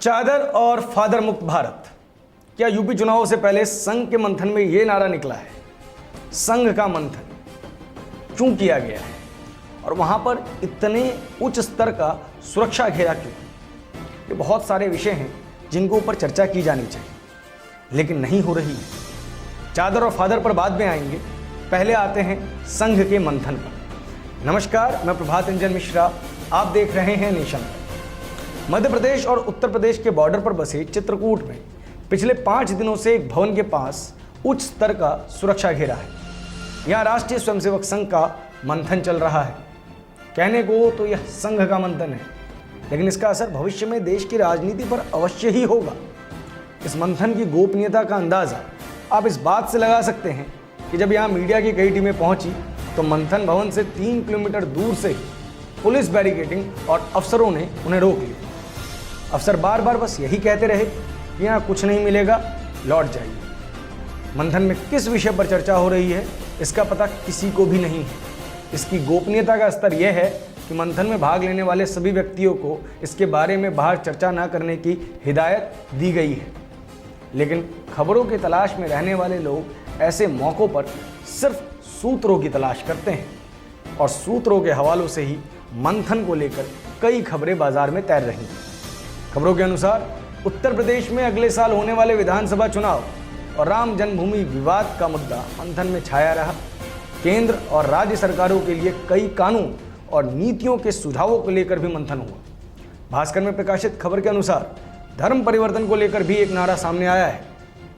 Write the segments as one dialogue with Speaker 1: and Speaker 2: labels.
Speaker 1: चादर और फादर मुक्त भारत। क्या यूपी चुनावों से पहले संघ के मंथन में यह नारा निकला है? संघ का मंथन क्यों किया गया है और वहां पर इतने उच्च स्तर का सुरक्षा घेरा क्यों? ये बहुत सारे विषय हैं जिनके ऊपर चर्चा की जानी चाहिए, लेकिन नहीं हो रही है। चादर और फादर पर बाद में आएंगे, पहले आते हैं संघ के मंथन पर। नमस्कार, मैं प्रभात रंजन मिश्रा, आप देख रहे हैं नेशन। मध्य प्रदेश और उत्तर प्रदेश के बॉर्डर पर बसे चित्रकूट में पिछले 5 दिनों से एक भवन के पास उच्च स्तर का सुरक्षा घेरा है। यहाँ राष्ट्रीय स्वयंसेवक संघ का मंथन चल रहा है। कहने को तो यह संघ का मंथन है, लेकिन इसका असर भविष्य में देश की राजनीति पर अवश्य ही होगा। इस मंथन की गोपनीयता का अंदाजा आप इस बात से लगा सकते हैं कि जब यहाँ मीडिया की कई टीमें पहुंची तो मंथन भवन से 3 किलोमीटर दूर से पुलिस बैरिकेडिंग और अफसरों ने उन्हें रोक लिया। अफसर बार बार बस यही कहते रहे कि यहाँ कुछ नहीं मिलेगा, लौट जाइए। मंथन में किस विषय पर चर्चा हो रही है इसका पता किसी को भी नहीं है। इसकी गोपनीयता का स्तर यह है कि मंथन में भाग लेने वाले सभी व्यक्तियों को इसके बारे में बाहर चर्चा न करने की हिदायत दी गई है, लेकिन खबरों की तलाश में रहने वाले लोग ऐसे मौक़ों पर सिर्फ सूत्रों की तलाश करते हैं और सूत्रों के हवालों से ही मंथन को लेकर कई खबरें बाजार में तैर रही हैं। खबरों के अनुसार उत्तर प्रदेश में अगले साल होने वाले विधानसभा चुनाव और राम जन्मभूमि विवाद का मुद्दा मंथन में छाया रहा। केंद्र और राज्य सरकारों के लिए कई कानून और नीतियों के सुझावों को लेकर भी मंथन हुआ। भास्कर में प्रकाशित खबर के अनुसार धर्म परिवर्तन को लेकर भी एक नारा सामने आया है,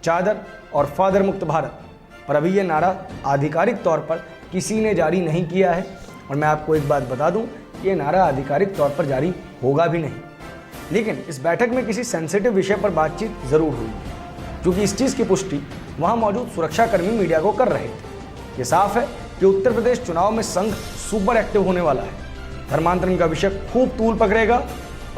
Speaker 1: चादर और फादर मुक्त भारत। पर अभी ये नारा आधिकारिक तौर पर किसी ने जारी नहीं किया है और मैं आपको एक बात बता दूं, ये नारा आधिकारिक तौर पर जारी होगा भी नहीं। लेकिन इस बैठक में किसी सेंसिटिव विषय पर बातचीत जरूर हुई, क्योंकि इस चीज़ की पुष्टि वहां मौजूद सुरक्षाकर्मी मीडिया को कर रहे थे। ये साफ है कि उत्तर प्रदेश चुनाव में संघ सुपर एक्टिव होने वाला है। धर्मांतरण का विषय खूब तूल पकड़ेगा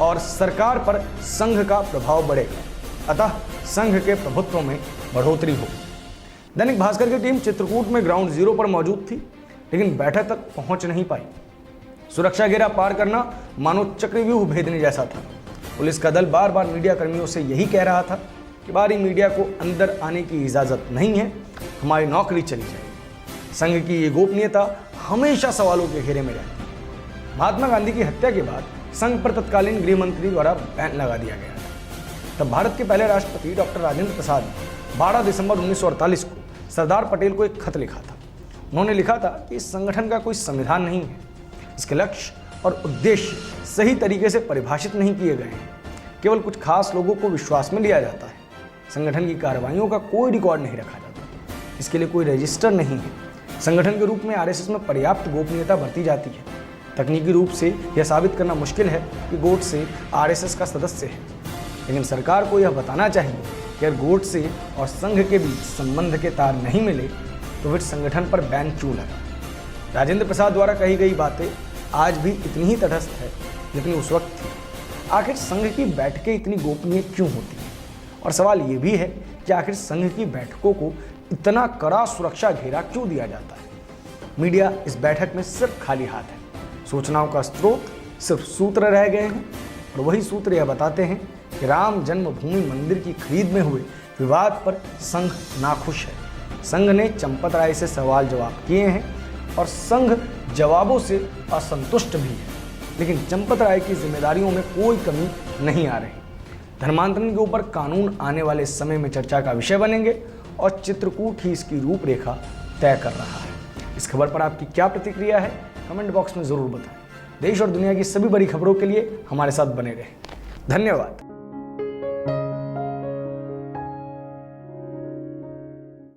Speaker 1: और सरकार पर संघ का प्रभाव बढ़ेगा, अतः संघ के प्रभुत्व में बढ़ोतरी होगी। दैनिक भास्कर की टीम चित्रकूट में ग्राउंड जीरो पर मौजूद थी, लेकिन बैठक तक पहुंच नहीं पाई। सुरक्षा घेरा पार करना मानो चक्रव्यूह भेदने जैसा था। पुलिस का दल बार बार मीडिया कर्मियों से यही कह रहा था कि बाहरी मीडिया को अंदर आने की इजाज़त नहीं है, हमारी नौकरी चली जाएगी। संघ की ये गोपनीयता हमेशा सवालों के घेरे में रहती। महात्मा गांधी की हत्या के बाद संघ पर तत्कालीन गृह मंत्री द्वारा बैन लगा दिया गया था। तब भारत के पहले राष्ट्रपति डॉक्टर राजेंद्र प्रसाद ने 12 दिसंबर 1948 को सरदार पटेल को एक खत लिखा था। उन्होंने लिखा था कि इस संगठन का कोई संविधान नहीं है, इसके लक्ष्य और उद्देश्य सही तरीके से परिभाषित नहीं किए गए हैं, केवल कुछ खास लोगों को विश्वास में लिया जाता है। संगठन की कार्रवाइयों का कोई रिकॉर्ड नहीं रखा जाता, इसके लिए कोई रजिस्टर नहीं है। संगठन के रूप में आरएसएस में पर्याप्त गोपनीयता बरती जाती है। तकनीकी रूप से यह साबित करना मुश्किल है कि गोडसे आरएसएस का सदस्य है, लेकिन सरकार को यह बताना चाहिए कि अगर गोडसे और संघ के बीच संबंध के तार नहीं मिले तो फिर संगठन पर बैन क्यों लगा। राजेंद्र प्रसाद द्वारा कही गई बातें आज भी इतनी ही तटस्थ है जितनी उस वक्त थी। आखिर संघ की बैठकें इतनी गोपनीय क्यों होती हैं? और सवाल ये भी है कि आखिर संघ की बैठकों को इतना कड़ा सुरक्षा घेरा क्यों दिया जाता है? मीडिया इस बैठक में सिर्फ खाली हाथ है। सूचनाओं का स्रोत सिर्फ सूत्र रह गए हैं और वही सूत्र यह बताते हैं कि राम जन्मभूमि मंदिर की खरीद में हुए विवाद पर संघ नाखुश है। संघ ने चंपत राय से सवाल जवाब किए हैं और संघ जवाबों से असंतुष्ट भी है, लेकिन चंपत राय की जिम्मेदारियों में कोई कमी नहीं आ रही। धर्मांतरण के ऊपर कानून आने वाले समय में चर्चा का विषय बनेंगे और चित्रकूट ही इसकी रूपरेखा तय कर रहा है। इस खबर पर आपकी क्या प्रतिक्रिया है, कमेंट बॉक्स में जरूर बताएं। देश और दुनिया की सभी बड़ी खबरों के लिए हमारे साथ बने रहें। धन्यवाद।